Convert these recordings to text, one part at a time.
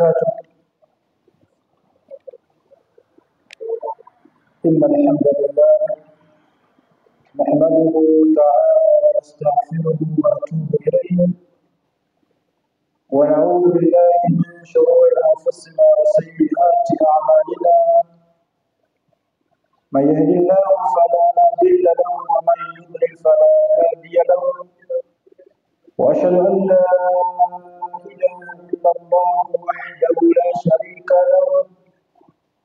وبركاته. إن الحمد لله نحمده تعالى ونستغفره ونتوب إليه ونعوذ بالله من شرور أنفسنا وسيئات أعمالنا. من يهد الله فلا مضل له ومن يضلل فلا هادي له، وأشهد أن لا إله إلا الله وحده لا شريك له،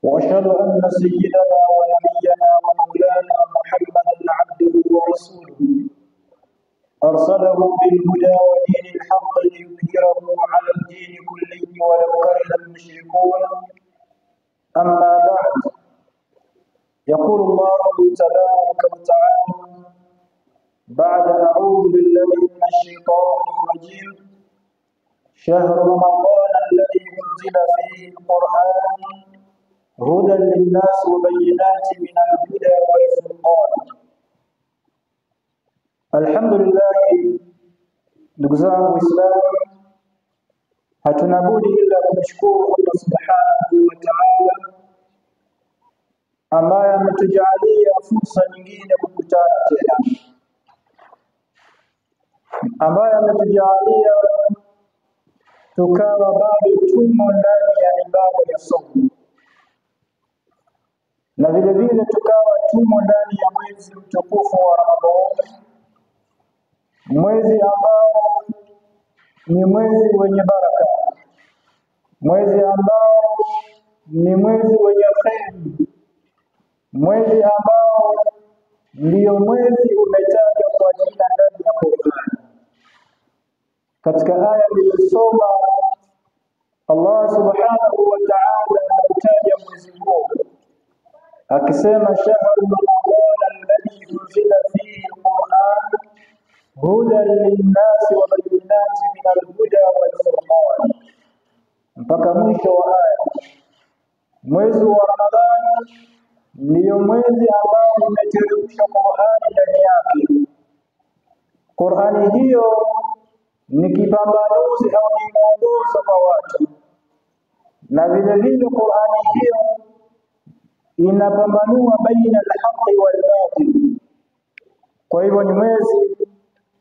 وأشهد أن سيدنا ونبينا ومولانا محمدا عبده ورسوله أرسله بالهدى ودين الحق ليظهره على الدين كله ولو كره المشركون. أما بعد، يقول الله تبارك وتعالى بعد أعوذ بالله من الشيطان الرجيم: شهر رمضان الذي أنزل فيه القرآن هدى للناس وبينات من الهدى والفرقان. Alhamdulillah, ndugu zangu Waislamu, hatuna budi ila kumshukuru Allah subhanahu wa ta'ala ambaye ametujalia fursa nyingine kukutana tena, ambaye ametujalia tukawa bado tumo ndani ya ibada ya somo, na vile vile tukawa tumo ndani ya mwezi mtukufu wa Ramadhani, mwezi ambao ni mwezi wenye baraka, mwezi ambao ni mwezi wenye kheri, mwezi ambao ndio mwezi umetajwa kwa jina ndani ya Qur'an. Katika aya iliyosoma, Allah subhanahu wa ta'ala anataja mwezi huu akisema: shahru Ramadhana alladhi unzila fihi alquran hudan linnasi wa bayyinatin min alhuda walfurqan, mpaka mwisho wa aya. Mwezi wa Ramadhani ndiyo mwezi ambao umeteremshwa Qur'ani ndani yake. Qur'ani hiyo ni kipambanuzi au ni mwongozo kwa watu, na vile vile Qur'ani hiyo inapambanua baina al-haqqi wal-batil. Kwa hivyo ni mwezi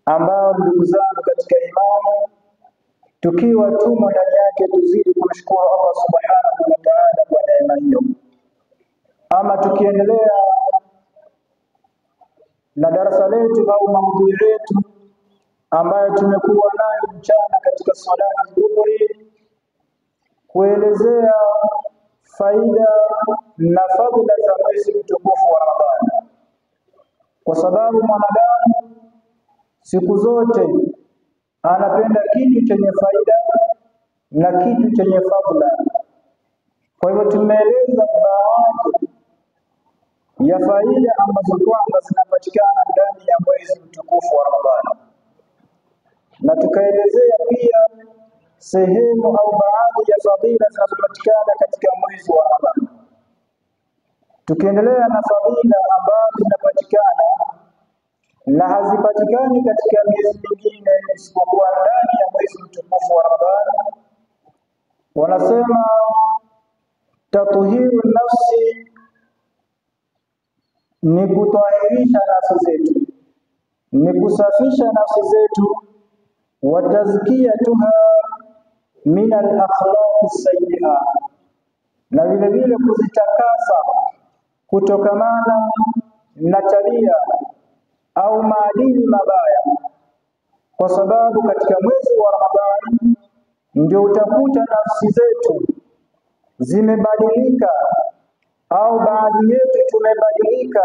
ambao, ndugu zangu katika imani, tukiwa tumo ndani yake tuzidi kumshukuru Allah subhanahu wa ta'ala kwa neema hiyo. Ama tukiendelea na darasa letu au maudhui yetu ambayo tumekuwa nayo mchana katika swala dhuhuri, kuelezea faida na fadhila za mwezi mtukufu wa Ramadhani, kwa sababu mwanadamu siku zote anapenda kitu chenye faida na kitu chenye fadhila. Kwa hivyo tumeeleza baadhi ya faida ambazo kwamba zinapatikana ndani ya mwezi mtukufu wa Ramadhani, na tukaelezea pia sehemu au baadhi ya fadhila zinazopatikana katika mwezi wa Ramadhani. Tukiendelea na fadhila ambazo zinapatikana na hazipatikani katika miezi mingine isipokuwa ndani ya mwezi mtukufu wa Ramadhani, wanasema tatuhiru nafsi ni kutahirisha nafsi zetu, ni kusafisha nafsi zetu, wa tazkiyatuha min al-akhlaq as-sayyi'a, na vile vile kuzitakasa kutokamana na tabia au maadili mabaya, kwa sababu katika mwezi wa Ramadhani ndio utakuta nafsi zetu zimebadilika au baadhi yetu tumebadilika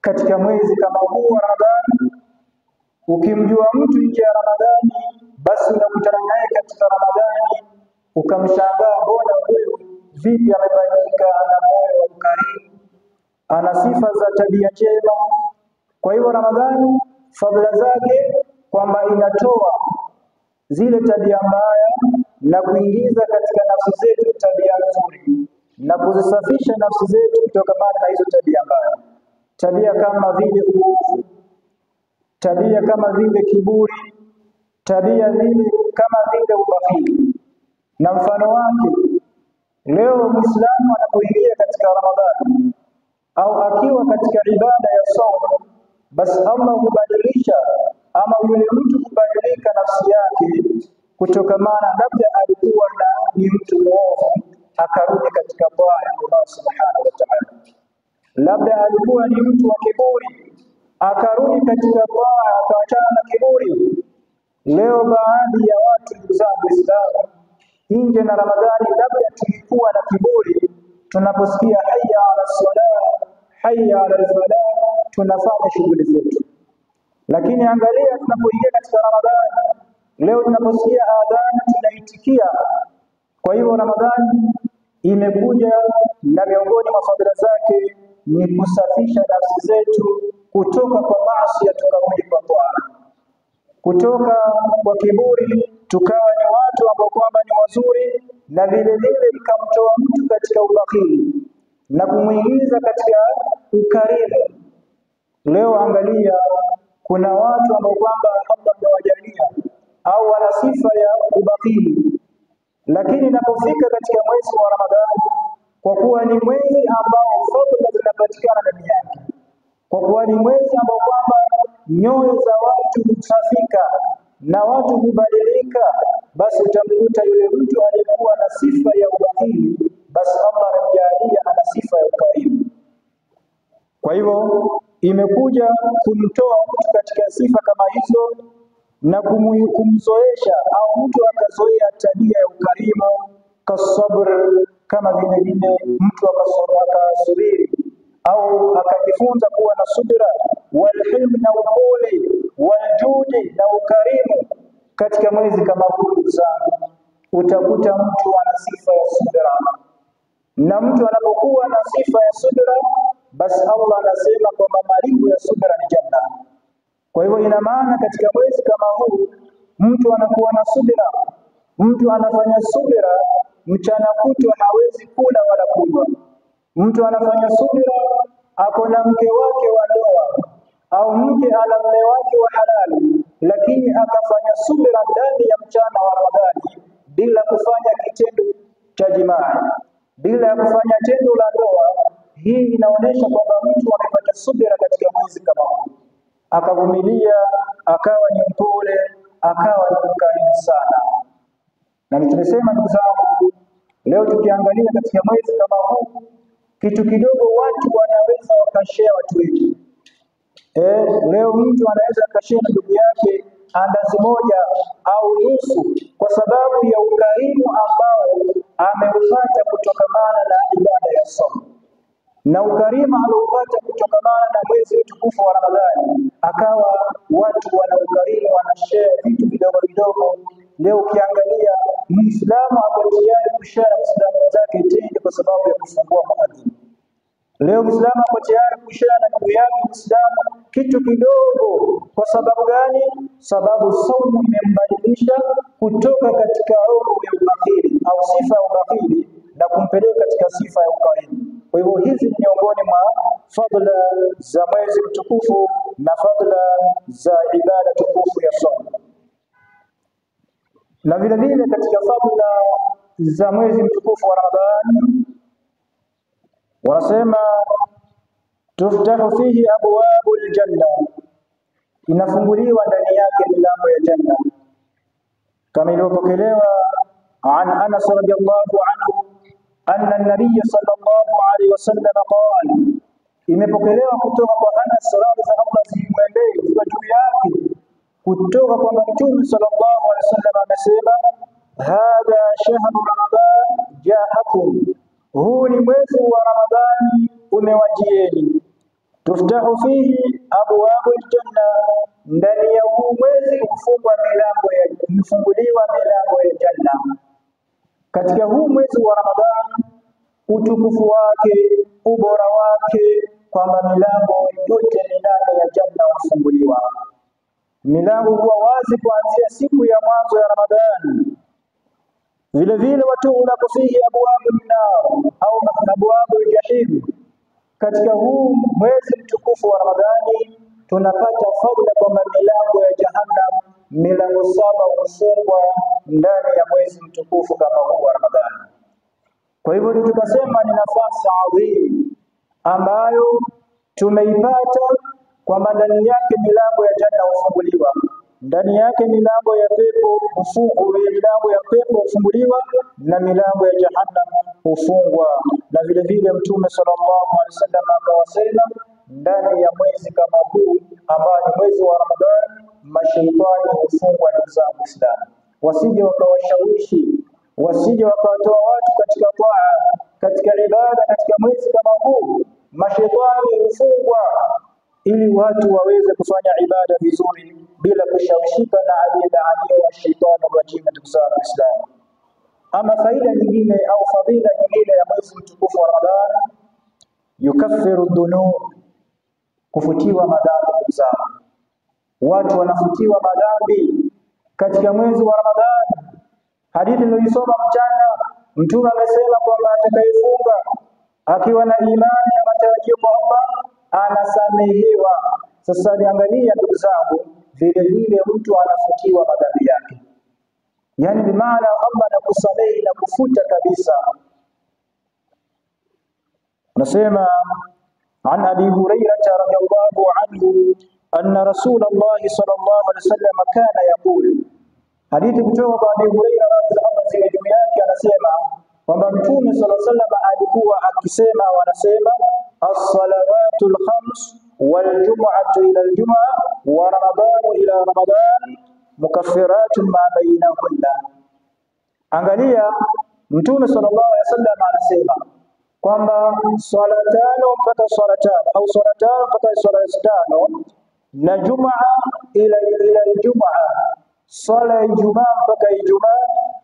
katika mwezi kama huu wa Ramadhani. Ukimjua mtu nje ya Ramadhani, basi unakutana naye katika Ramadhani ukamshangaa, mbona huyu vipi amebadilika, ana moyo mkarimu, ana sifa za tabia njema. Kwa hivyo Ramadhani fadhila zake kwamba inatoa zile tabia mbaya na kuingiza katika nafsi zetu tabia nzuri na kuzisafisha nafsi zetu kutokana na hizo tabia mbaya, tabia kama vile uovu, tabia kama vile kiburi, tabia vile kama vile ubahili. Na mfano wake, leo Muislamu anapoingia katika Ramadhani au akiwa katika ibada ya saumu, basi Allah hubadilisha ama yule mtu kubadilika nafsi yake kutokamana labda alikuwa ni mtu mwovu akarudi katika taa ya Allah subhanahu wa ta'ala. Labda alikuwa ni mtu wa kiburi akarudi katika taa akaachana na kiburi. Leo baadhi ya watu, ndugu zangu Waislamu, nje na Ramadhani labda tulikuwa na kiburi, tunaposikia hayya ala salah, hayya ala falah, tunafanya shughuli zetu. Lakini angalia tunapoingia katika Ramadhani, leo tunaposikia adhana tunaitikia. Kwa hivyo Ramadhani imekuja na miongoni mwa fadhila zake ni kusafisha nafsi zetu kutoka kwa maasi tukarudi kwa taa, kutoka kwa kiburi tukawa ni watu ambao kwamba ni wazuri, na vile vile ikamtoa mtu katika ubakhili na kumuingiza katika ukarimu. Leo angalia, kuna watu ambao kwamba Allah amewajalia au wana sifa ya ubakhili, lakini inapofika katika mwezi wa Ramadhani, kwa kuwa ni mwezi ambao fadhila zinapatikana ndani yake, kwa kuwa ni mwezi ambao kwamba nyoyo za watu husafika na watu hubadilika, basi utamkuta yule mtu aliyekuwa na sifa ya ubakhili, basi Allah anamjalia ana sifa ya ukarimu. Kwa hivyo imekuja kumtoa mtu katika sifa kama hizo na kumzoesha au mtu akazoea tabia ya ukarimu, kasabr, kama vile vile mtu akasubiri au akajifunza kuwa na subira, walhilm na upole, waljudi na ukarimu. Katika mwezi kama huu sana utakuta mtu ana sifa ya subira, na mtu anapokuwa na sifa ya subira, basi Allah anasema kwamba malipo ya subira ni janna. Kwa hivyo ina maana katika mwezi kama huu mtu anakuwa na subira, mtu anafanya subira, mchana kutwa hawezi kula wala kunywa. Mtu anafanya subira, ako na mke wake wa ndoa au mke ana mume wake wa halali, lakini akafanya subira ndani ya mchana wa Ramadhani bila kufanya kitendo cha jimaa, bila ya kufanya tendo la ndoa. Hii inaonyesha kwamba mtu amepata subira katika mwezi kama huu, akavumilia, akawa ni mpole, akawa ni mkarimu sana. Na tumesema ndugu zangu, leo tukiangalia katika mwezi kama huu, kitu kidogo watu wanaweza wakashare watu wengi. Leo mtu anaweza akashare na ndugu yake andazi moja au nusu, kwa sababu ya ukarimu ambao ameupata kutokamana na ibada ya somo, na ukarimu aliopata kutokamana na mwezi mtukufu wa Ramadhani, akawa watu wana ukarimu, wanashare vitu vidogo vidogo. Leo ukiangalia Muislamu hapo tayari kushare Muislamu zake tende kwa sababu ya kufungua muadhini. Leo Muislamu hapo tayari kushare na ndugu yake Muislamu kitu kidogo. Kwa sababu gani? Sababu saumu imembadilisha kutoka katika roho ya ubakhili au sifa ya ubakhili na kumpeleka katika sifa ya ukarimu. Kwa hivyo hizi ni miongoni mwa fadhila za mwezi mtukufu na fadhila za ibada tukufu ya saumu. Na vile vile katika fadhila za mwezi mtukufu wa Ramadhani wanasema tuftahu fihi abwabul janna, inafunguliwa ndani yake milango ya janna, kama ilivyopokelewa an Anas radhiyallahu anhu anna an-nabiy sallallahu alayhi wasallam qala, imepokelewa kutoka kwa Anas radhiyallahu anhu juu yake kutoka kwa Mtume sallallahu alayhi wasallam amesema, hadha shahru ramadan ja'akum, huu ni mwezi wa Ramadhani umewajieni. Tuftahu fihi abwabul janna, ndani ya huu mwezi hufunguliwa milango ya janna. Katika huu mwezi wa Ramadhani, utukufu wake, ubora wake, kwamba milango yote minane ya janna hufunguliwa. Milango huwa wazi kuanzia siku ya mwanzo ya Ramadhani. Vile vile watu unapofihi abwabun nar au abwabul jahim, katika huu mwezi mtukufu wa Ramadhani tunapata fadhila kwamba milango ya jahannam, milango 7 hufungwa ndani ya mwezi mwezi mtukufu kama huu wa Ramadhani. Kwa hivyo tukasema ni nafasi adhimu ambayo tumeipata, kwamba ndani yake milango ya janna hufunguliwa, ndani yake milango ya pepo hufunguliwa na milango ya jahannam hufungwa. Na vile vile Mtume sallallahu alaihi wasallam akawasema, ndani ya mwezi kama huu ambao ni mwezi wa Ramadhani, mashaitani hufungwa. Ndugu zangu Waislamu, wasije wakawashawishi, wasije wakawatoa watu katika taa, katika ibada katika mwezi kama huu. Mashaitani hufungwa ili watu waweze kufanya ibada vizuri bila kushawishika na aliyelaaniwa shaitani rajim. Ndugu zangu Waislamu, ama faida nyingine au fadhila nyingine ya mwezi mtukufu wa Ramadhani, yukaffiru dhunub, kufutiwa madhambi. Ndugu zangu, watu wanafutiwa madhambi katika mwezi wa Ramadhani. Hadithi niliyosoma mchana, Mtume amesema kwamba atakayefunga akiwa na imani na matarajio kwa Allah anasamehewa. Sasa niangalia ndugu zangu, vile vile mtu anafutiwa madhambi yake, yani bimaana Allah anakusamehe na kufuta kabisa. Nasema an Abi Hurairah radhiyallahu anhu anna Rasulullah sallallahu alaihi wasallam kana yaqul, hadithi kutoka kwa Abi Hurairah radhiyallahu anhu yake anasema kwamba Mtume sallallahu alaihi wasallam alikuwa akisema, wanasema as-salawatul khams wal jum'atu ila al-jum'a wa ramadanu ila ramadan mukaffiratun ma bainahunna. Angalia, Mtume sallallahu alaihi wasallam anasema kwamba swala tano mpaka swala tano au swala tano mpaka swala tano na jumaa ila Ijumaa, swala ya Ijumaa mpaka Ijumaa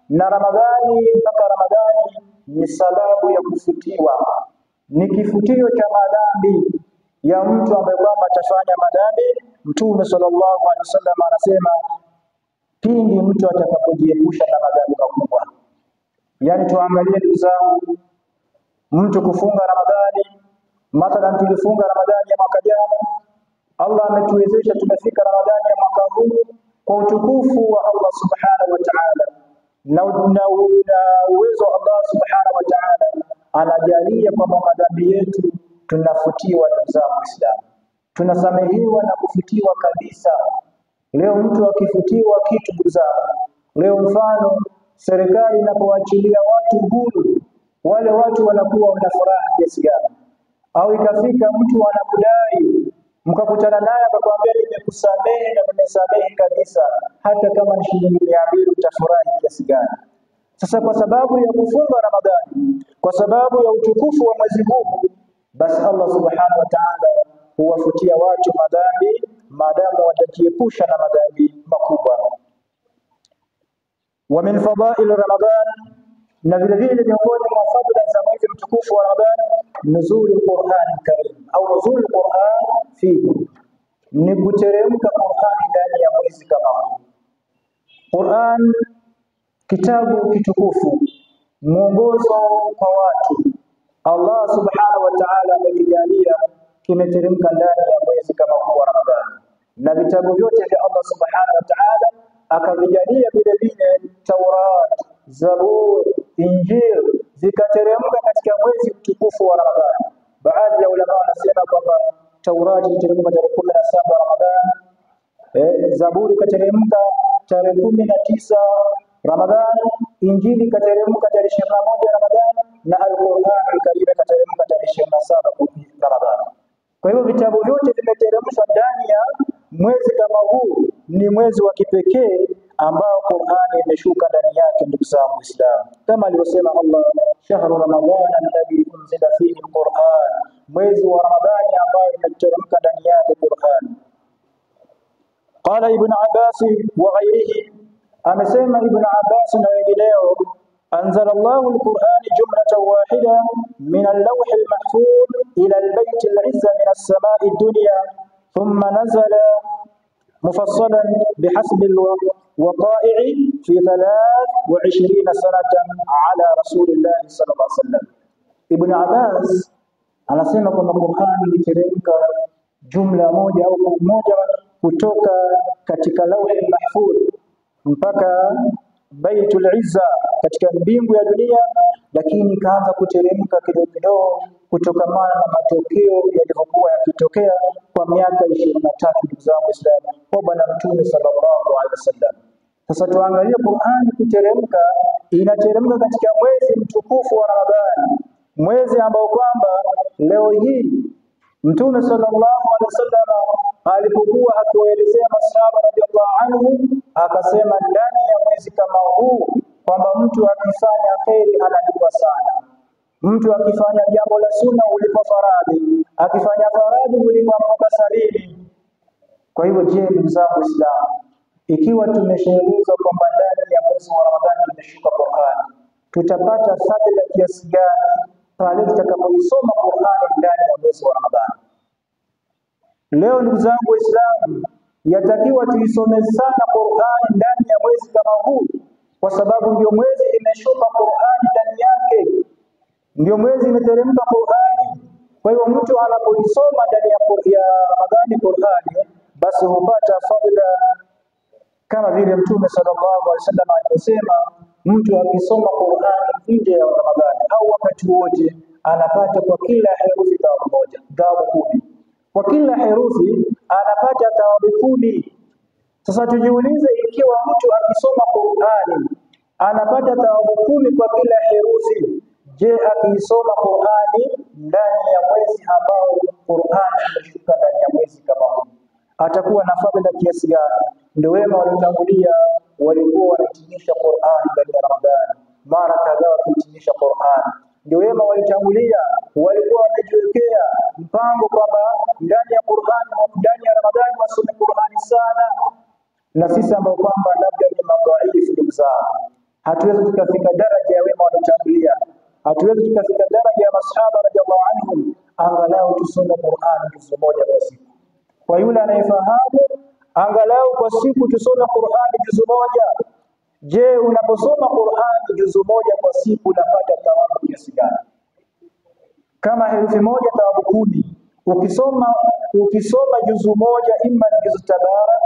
na Ramadhani mpaka Ramadhani ni sababu ya kufutiwa, ni kifutio cha madhambi ya mtu ambaye kwamba atafanya madhambi. Mtume sallallahu alaihi wasallam anasema pindi mtu atakapojiepusha na madhambi makubwa. Yani tuangalie ndugu zangu, mtu kufunga Ramadhani, mathalan tulifunga Ramadhani ya mwaka jana, Allah ametuwezesha tumefika Ramadhani ya mwaka huu kwa utukufu wa Allah subhanahu wa ta'ala na uwezo wa Allah subhanahu wa ta'ala, anajalia kwamba madhambi yetu tunafutiwa. Ndugu zangu Waislamu, tunasamehewa na kufutiwa kabisa. Leo mtu akifutiwa kitu, ndugu zangu, leo mfano serikali inapoachilia watu huru, wale watu wanakuwa na furaha kiasi gani? Au ikafika mtu anakudai, mkakutana naye akakwambia nimekusamehe na nimesamehe kabisa, hata kama ni shilingi 200, utafurahi kiasi gani? Sasa kwa sababu ya kufunga Ramadhani, kwa sababu ya utukufu wa mwezi huu, basi Allah subhanahu wa ta'ala huwafutia watu madhambi maadamu watajiepusha na madhambi makubwa. Wa min fadail Ramadan, na vile vile miongoni mwa fadhila za mwezi mtukufu wa Ramadhani, nuzulul Qur'an Karim au nuzulul Qur'an fihi, ni kuteremka Qur'an ndani ya mwezi kama huu. Qur'an, kitabu kitukufu, mwongozo kwa watu, Allah subhanahu wa ta'ala amekijalia kimeteremka ndani ya mwezi kama huu wa Ramadhani, na vitabu vyote vya Allah subhanahu wa ta'ala akavijalia vile vile Taurat, Zabur, Injil zikateremka katika mwezi mtukufu wa Ramadhani. Baadhi ya ulama wanasema kwamba Taurat iliteremka tarehe 17 Ramadhani, Zaburi ikateremka tarehe 19 Ramadhani, Injili ikateremka tarehe 21 Ramadhani na Al-Qur'an al-Karim ikateremka tarehe 27 Ramadhani. Kwa hivyo vitabu vyote vimeteremshwa ndani ya mwezi kama huu. Ni mwezi wa kipekee ambao Qur'ani imeshuka ndani yake. Ndugu zangu Waislamu, kama alivyosema Allah, shahru ramadhana alladhi unzila fihi al-Qur'an, mwezi wa Ramadhani ambao imeteremka ndani yake Qur'an. Qala Ibn Abbas wa ghayrihi, amesema Ibn Abbas na wengineo, anzala Allahu al-Qur'an jumlatan wahida min al-lawh al-mahfuz ila al-bayt al-izza min as-sama'i ad-dunya thumma nazala mufassalan bihasbi al-waqa'i fi 23 sanatan ala rasulillah sallallahu alaihi wasallam. Ibn Abbas anasema kwamba Qur'an iliteremka jumla moja au moja kutoka katika lawh al-mahfuz mpaka Baitul Izza, katika mbingu ya dunia, lakini ikaanza kuteremka kidogo kidogo kutokamana na matokeo yalivyokuwa yakitokea kwa miaka 23, ndugu zangu Waislamu, kwa Bwana Mtume sallallahu alaihi wasallam. Sasa tuangalie Qur'ani kuteremka, inateremka katika mwezi mtukufu wa Ramadhani, mwezi ambao kwamba leo hii Mtume sallallahu alaihi wasallam alipokuwa akiwaelezea masahaba radhiallahu anhu, akasema ndani ya mwezi kama huu kwamba mtu akifanya kheri analipwa sana, mtu akifanya jambo la sunna ulipwa faradhi, akifanya faradhi ulipwa mpaka sabini. Kwa hivyo je, ndugu zangu Waislamu, ikiwa tumeshaelezwa kwamba ndani ya mwezi wa Ramadhani imeshuka Qur'ani, tutapata fadhila kiasi gani pale tutakapoisoma Qur'ani ndani ya mwezi wa Ramadhani? Leo ndugu zangu Waislamu, yatakiwa tuisome sana Qur'ani ndani ya mwezi kama huu, kwa sababu ndio mwezi imeshuka Qur'ani ndani yake, ndio mwezi imeteremka Qur'ani. Kwa hiyo mtu anapoisoma ndani ya Ramadhani Qur'ani, basi hupata fadhila kama vile Mtume sallallahu alaihi wasallam aliposema, mtu akisoma Qur'ani nje ya Ramadhani au wakati wote anapata kwa kila herufi thawabu moja, thawabu 10. Kwa kila herufi anapata thawabu 10. Sasa tujiulize, ikiwa mtu akisoma Qur'ani anapata thawabu 10 kwa kila herufi, je, akisoma Qur'ani ndani ya mwezi ambao Qur'ani imeshuka ndani ya mwezi kama huu, atakuwa na fadhila kiasi gani? Ndio wema waliotangulia walikuwa wanahitimisha Qur'ani ndani ya Ramadhani, mara kadhaa wakihitimisha Qur'ani. Ndio wema walitangulia walikuwa wamejiwekea mpango kwamba ndani ya Qur'ani, ndani ya Ramadhani wasome Qur'ani sana. Na sisi ambao kwamba labda ni madhaifu, ndugu zangu, hatuwezi tukafika daraja ya wema waliotangulia, hatuwezi tukafika daraja ya masahaba radhiallahu anhum, angalau tusome Qur'ani juzu moja kwa siku. Kwa yule anayefahamu, angalau kwa siku tusome Qur'ani juzu moja. Je, unaposoma Qur'ani juzu moja kwa siku unapata thawabu kiasi gani? Kama herufi moja thawabu 10. Ukisoma juzu moja, ima ni juzu tabara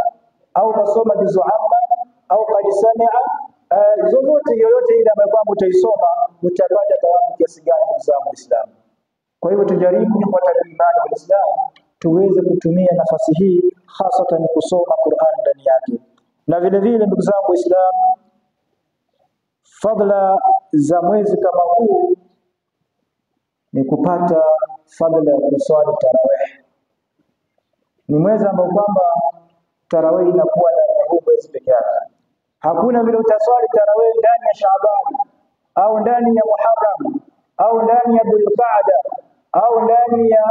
au kasoma juzu amma au qad sami'a, zote yoyote ile ambayo kwamba utaisoma utapata thawabu kiasi gani, ndugu zangu Waislamu? Kwa hivyo tujaribu kupata imani wa Islam, tuweze kutumia nafasi hii hasatan kusoma Qur'an ndani yake. Na vile vile ndugu zangu Waislamu, fadhila za mwezi kama huu ni kupata fadhila ya kuswali tarawih. Ni mwezi ambao kwamba tarawih inakuwa ndani ya huu mwezi pekee yake. Hakuna vile utaswali tarawih ndani ya Shaaban au ndani ya Muharram au ndani ya Dhulqaada au ndani ya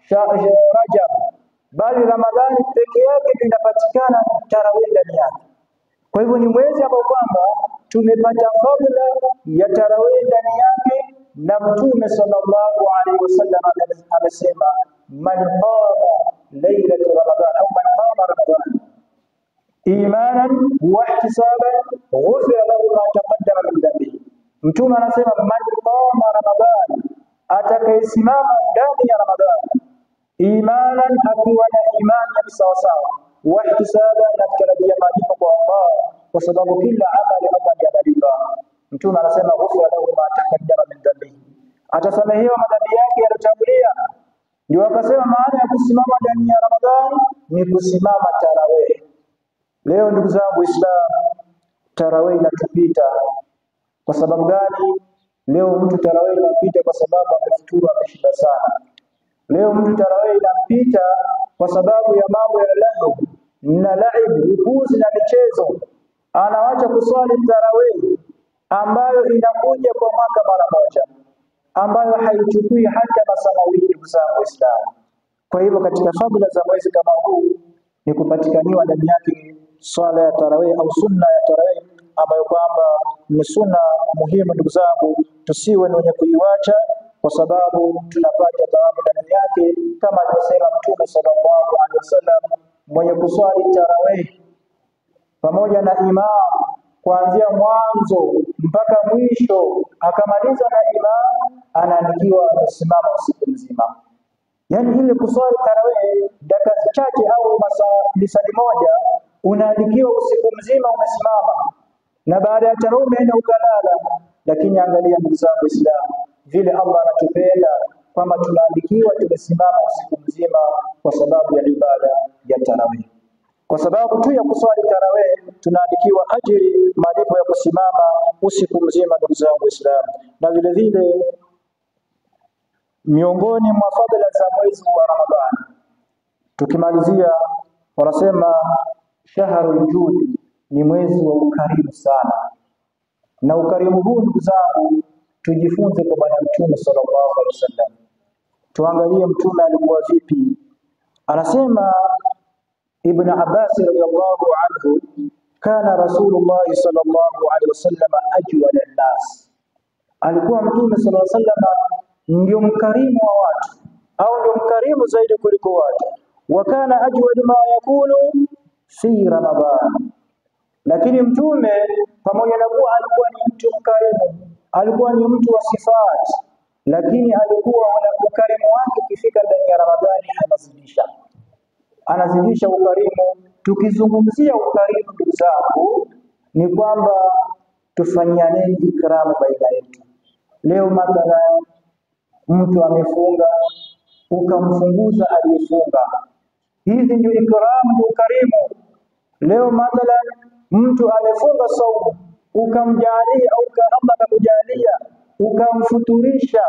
Rajab, bali Ramadhani pekee yake inapatikana tarawih ndani yake. Kwa hivyo ni mwezi ambao kwamba tumepata fadhila ya tarawih ndani yake, na Mtume sallallahu alaihi wasallam amesema, man qama laylatul Ramadan au man qama Ramadan imanan wa ihtisaban ghufira lahu ma taqaddama min dhanbihi. Mtume anasema man qama Ramadan, atakayesimama ndani ya Ramadhani imanan, akiwa na imani ya sawasawa, wa ihtisaban, na kutarajia malipo kwa Allah, kwa sababu kila amali Allah analipa. Mtume anasema ghufira lahu ma taqaddama min dhanbihi, atasamehewa madhambi yake yaliyotangulia. Ndio akasema maana ya kusimama ndani ya Ramadhani ni kusimama tarawih. Leo ndugu zangu Waislamu, tarawih inatupita. Kwa sababu gani? Leo mtu tarawih inapita kwa sababu amefuturu, ameshinda sana. Leo mtu tarawih inapita kwa sababu ya mambo ya lahu na laibu, upuzi na michezo. Anawacha kuswali tarawih ambayo inakuja kwa mwaka mara moja, ambayo haichukui hata masaa mawili, ndugu zangu Waislamu. Kwa hivyo katika fadhila za mwezi kama huu ni kupatikaniwa ndani yake swala ya tarawih au sunna ya tarawih, ambayo kwamba ni sunna muhimu. Ndugu zangu, tusiwe ni wenye kuiwacha, kwa sababu tunapata thawabu ndani yake, kama alivyosema Mtume sallallahu alaihi wasallam, mwenye kuswali tarawih pamoja na imam kuanzia mwanzo mpaka mwisho akamaliza na imam, anaandikiwa amesimama usiku mzima. Yaani ile kuswali tarawih dakika chache au masaa lisali moja, unaandikiwa usiku mzima umesimama. na baada ya tarawih umeenda ukalala. Lakini angalia ndugu zangu Waislamu, vile Allah anatupenda kwamba tunaandikiwa tumesimama usiku mzima kwa sababu ya ibada ya tarawih. Kwa sababu tu ya kuswali tarawih tunaandikiwa ajiri, malipo ya kusimama usiku mzima ndugu zangu Waislamu. Na vile vile miongoni mwa fadhila za mwezi wa Ramadhani, tukimalizia, wanasema shahrul jud, ni mwezi wa ukarimu sana. Na ukarimu huu ndugu zangu tujifunze kwa Bwana Mtume sallallahu alaihi wasallam. Tuangalie Mtume alikuwa vipi. Anasema Ibn Abbas radhiyallahu anhu, kana Rasulullah sallallahu alaihi wasallam ajwada an-nas, alikuwa Mtume sallallahu alaihi wasallam ndio mkarimu wa watu, au ndio mkarimu zaidi kuliko watu. Wa kana ajwad ma yakunu fi Ramadhan, lakini Mtume pamoja na kuwa alikuwa ni mtu mkarimu, alikuwa ni mtu wa sifat, lakini alikuwa na ukarimu wake ukifika ndani ya Ramadhani anazidisha ukarimu. Tukizungumzia ukarimu ndugu zangu, ni kwamba tufanyiane ikramu baina yetu. Leo mathalan mtu amefunga ukamfunguza aliyefunga, hizi ndio ikramu, ndio ukarimu. Leo mathalan mtu amefunga saumu ukamjalia au Allah akakujalia ukamfuturisha,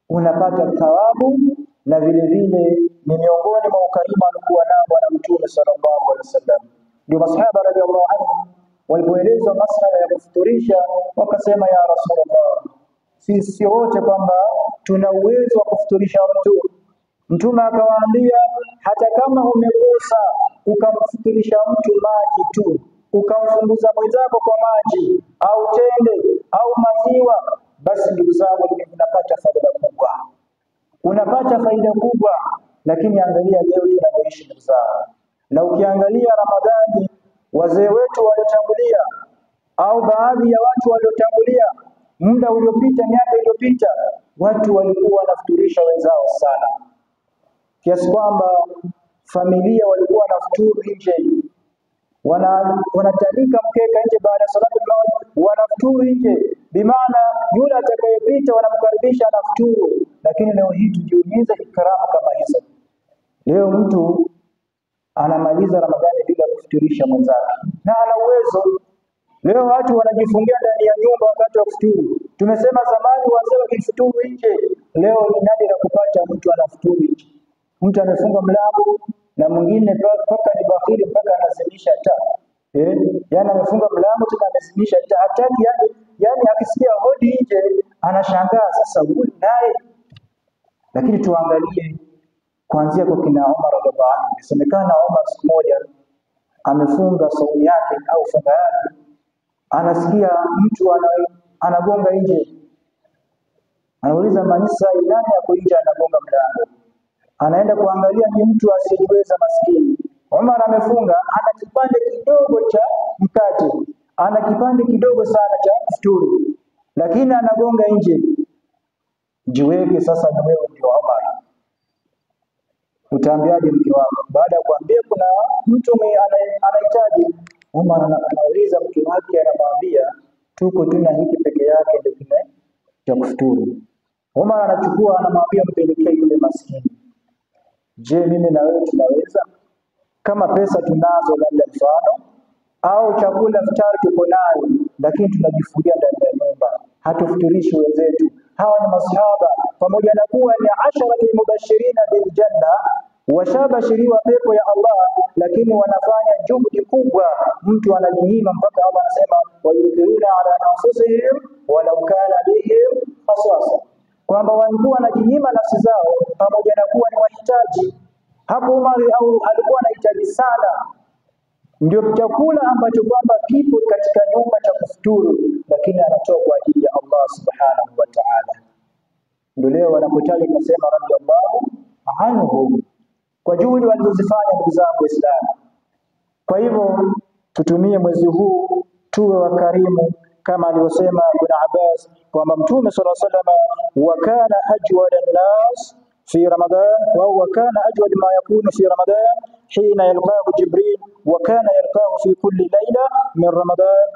unapata thawabu. Na vile vile ni miongoni mwa ukarimu alikuwa nao Bwana Mtume sallallahu alaihi wasallam. Ndio masahaba radhiallahu anhu walipoelezwa masala ya kufuturisha wakasema, ya Rasulullah, sisi wote kwamba tuna uwezo wa kufuturisha mtu. Mtume akawaambia, hata kama umekosa ukamfuturisha mtu maji tu, ukamfunguza mwenzako kwa maji au tende au maziwa, basi ndugu zangu unapata faida kubwa, unapata faida kubwa. Lakini angalia leo tunavyoishi ndugu zangu, na ukiangalia Ramadhani, wazee wetu waliotangulia au baadhi ya watu waliotangulia muda uliopita, miaka iliyopita, watu walikuwa wanafuturisha wenzao sana, kiasi kwamba familia walikuwa wanafuturu nje, wanatandika mkeka nje baada ya salatu al-maghrib, wanafuturu nje, bimaana yule atakayepita wanamkaribisha anafuturu. Lakini leo hii tujiulize ikramu kama hizo. Leo mtu anamaliza Ramadhani bila kufuturisha mwenzake, na ana uwezo. Leo watu wanajifungia ndani ya nyumba wakati wa kufuturu. Tumesema zamani wazee wakifuturu nje, leo ni nadra kupata mtu anafuturu nje. Mtu amefunga mlango na mwingine mpaka ni bakhili mpaka anazimisha taa. Yaani amefunga mlango tena amezimisha taa, hataki yani akisikia hodi nje anashangaa, sasa huyu naye. Lakini tuangalie kuanzia kwa kina Umar radhiallahu anhu. Inasemekana Umar siku moja amefunga saumu yake au funga yake, anasikia mtu anagonga nje. Anauliza, manisa nani hapo nje anagonga mlango? Anaenda kuangalia, ni mtu asiyejiweza maskini. Umar amefunga, ana kipande kidogo cha mkate, ana kipande kidogo sana cha futuru, lakini anagonga nje. Jiweke sasa na wewe ndio Umar, utaambiaje mke wako baada ya kuambia kuna mtu anahitaji? Umar anauliza mke wake, anamwambia tuko tuna hiki peke yake ndio kile cha kufuturu. Umar anachukua anamwambia mpelekee yule maskini. Je, mimi na wewe tunaweza? Kama pesa tunazo labda mfano, au chakula futari tuko nayo, lakini tunajifungia ndani ya nyumba, hatufuturishi wenzetu. Hawa ni masahaba, pamoja na kuwa ni 10 mubashirina bil janna, washabashiriwa pepo ya Allah, lakini wanafanya juhudi kubwa. Mtu anajinyima mpaka Allah anasema wayuthiruna ala anfusihim walau kana bihim khasasa, kwamba walikuwa wanajinyima nafsi zao pamoja na kuwa ni wahitaji. Hapo Umar alikuwa anahitaji sana, ndio chakula ambacho kwamba kipo katika nyumba cha kufuturu, lakini anatoa kwa ajili ya Allah subhanahu wa ta'ala. Ndio leo wanapotaja kusema radiyallahu anhu kwa juhudi walizozifanya ndugu zangu Waislamu. Kwa hivyo tutumie mwezi huu tuwe wakarimu, kama alivyosema Ibn Abbas kwamba Mtume sallallahu alaihi wasallam wa kana ajwada an-nas fi Ramadan wa kana ajwad ma yakunu fi Ramadan حين يلقاه جبريل وكان يلقاه في كل ليلة من رمضان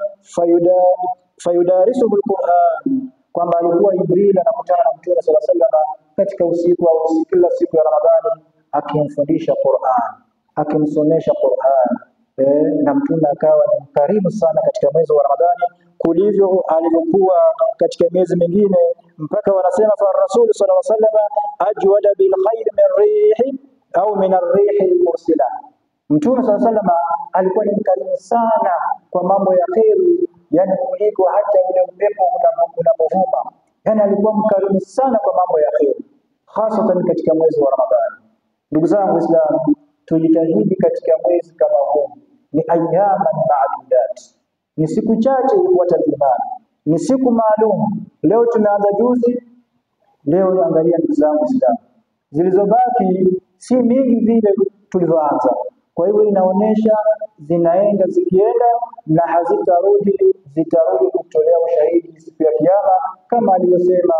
فيدارسه القرآن. kwamba alikuwa Jibril anakutana na Mtume sallallahu alaihi wasallam katika usiku au kila siku ya Ramadhani akimfundisha Qur'an, akimsomesha Qur'an. Na Mtume akawa ni mkarimu sana katika mwezi wa Ramadhani kulivyo alivyokuwa katika miezi mingine, mpaka wanasema fa Rasul sallallahu alaihi wasallam ajwada bil khair min rihi au min ar-rihi al-mursila. Mtume sallallahu alaihi wasallam alikuwa ni mkarimu sana kwa mambo ya kheri, yani kuliko hata ule upepo unapovuma. Yani alikuwa mkarimu sana kwa mambo ya kheri, hasa katika mwezi wa Ramadhani. Ndugu zangu Waislamu, tujitahidi katika mwezi kama huu. Ni ayyaman ma'dudat, ni siku chache ifuata imani, ni siku maalum. Leo tumeanza juzi, leo angalia ndugu zangu Waislamu, zilizobaki si mingi vile tulivyoanza. Kwa hivyo inaonyesha zinaenda zikienda na hazitarudi, zitarudi kutolea ushahidi siku ya Kiyama, kama alivyosema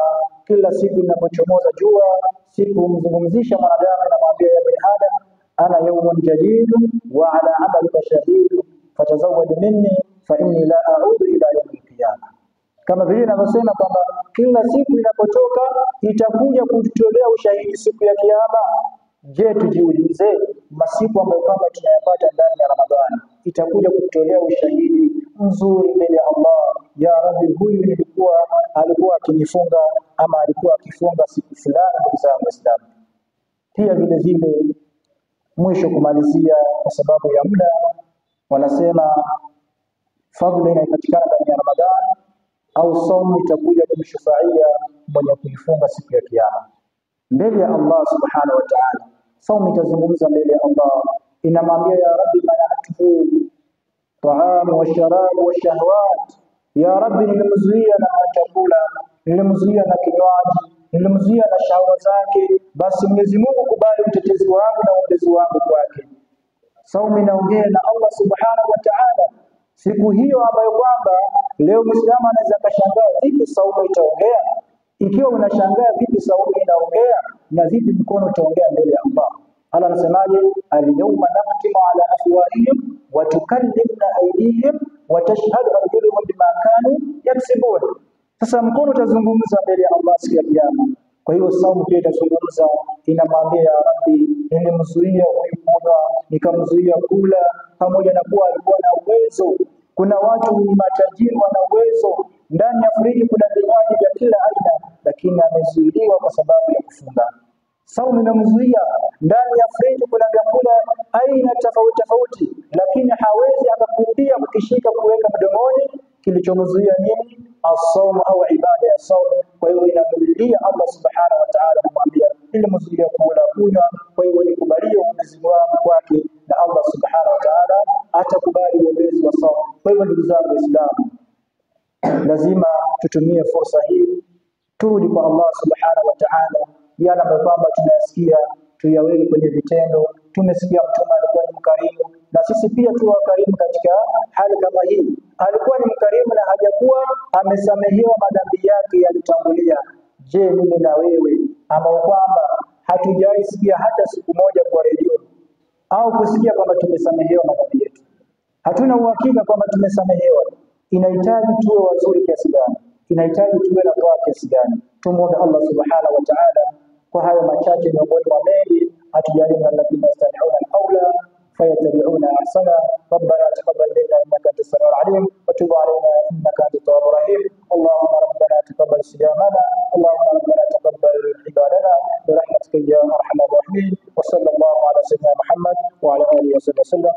kila siku inapochomoza jua, siku mzungumzisha mwanadamu na mwambia ya bin Adam, ana yawmun jadidun wa ala amalika shahidun fatazawwad minni fa inni la a'udu ila yawmil qiyamah. Kama vile ninavyosema kwamba kila siku inapotoka itakuja kutolea ushahidi siku ya Kiyama. Je, tujiulize masiku ambayo kwamba tunayapata ndani ya Ramadhani itakuja kutolea ushahidi mzuri mbele ya Allah, ya Rabbi, huyu alikuwa akinifunga ama alikuwa akifunga siku fulani. Ndugu zangu Waislamu, pia vile vile mwisho kumalizia kwa sababu ya muda, wanasema fadhila inayopatikana ndani ya Ramadhani au saumu itakuja kumshufaia mwenye kuifunga siku ya Kiyama mbele ya Allah subhanahu wa ta'ala. Saumu itazungumza mbele ya Allah, inamwambia ya Rabbi, mana'atuhu ta'amu wa sharabu wa shahawat. Ya Rabbi, nilimzuia na chakula, nilimzuia na kinywaji, nilimzuia na shahwa zake, basi Mwenyezi Mungu kubali utetezi wangu na uombezi wangu kwake. Saumu inaongea na Allah subhanahu wa ta'ala. Siku hiyo ambayo kwamba leo Muislamu anaweza kashangaa vipi saumu itaongea. Ikiwa unashangaa vipi saumu inaongea na vipi mkono utaongea mbele ya Allah. Allah anasemaje? Al-yawma naqtimu ala afwahihim wa tukallimuna aydihim wa tashhadu arjuluhum bima kanu yaksibun. Sasa mkono utazungumza mbele ya Allah siku ya Kiyama. Kwa hiyo saumu pia itazungumza, inamwambia ya Rabbi, nilimzuia huyu kunywa, nikamzuia kula, pamoja na kuwa alikuwa na uwezo. Kuna watu ni matajiri, wana uwezo, ndani ya friji kuna vinywaji vya kila aina, lakini amezuiliwa kwa sababu ya kufunga. Saumu inamzuia, ndani ya friji kuna vyakula aina tofauti tofauti, lakini hawezi akakurudia kukishika kuweka mdomoni. Kilichomzuia nini? As-sawm au ibada ya saumu. Kwa hiyo inamlilia Allah subhanahu wa ta'ala, kumwambia nilimzuia kula kunywa, kwa hiyo nikubalie uombezi wangu kwake, na Allah subhanahu wa ta'ala atakubali uombezi wa saumu. Kwa hiyo ndugu zangu Waislamu, lazima tutumie fursa hii, turudi kwa Allah subhanahu wa ta'ala, yale ambayo kwamba tunayasikia tuyaweke kwenye vitendo. Tumesikia Mtume alikuwa ni mkarimu, na sisi pia tuwe wakarimu katika hali kama hii. Alikuwa ni mkarimu na hajakuwa amesamehewa madhambi yake yalitangulia. Je, mimi na wewe ambao kwamba hatujawahi sikia hata siku moja kwa redio au kusikia kwamba tumesamehewa madhambi yetu, hatuna uhakika kwamba tumesamehewa. Inahitaji tuwe wazuri kiasi gani? Inahitaji tuwe na toa kiasi gani? Tumuombe Allah subhanahu wa ta'ala kwa hayo machache miongoni mwa mengi, atujalie na alladhina yastami'una al-qawla fayattabi'una ahsana. Rabbana taqabbal minna innaka antas samiul alim wa tub alayna innaka antat tawwabur rahim. Allahumma rabbana taqabbal siyamana, Allahumma rabbana taqabbal ibadana bi rahmatika ya arhamar rahimin. Wa sallallahu ala sayyidina Muhammad wa ala alihi wa sallam.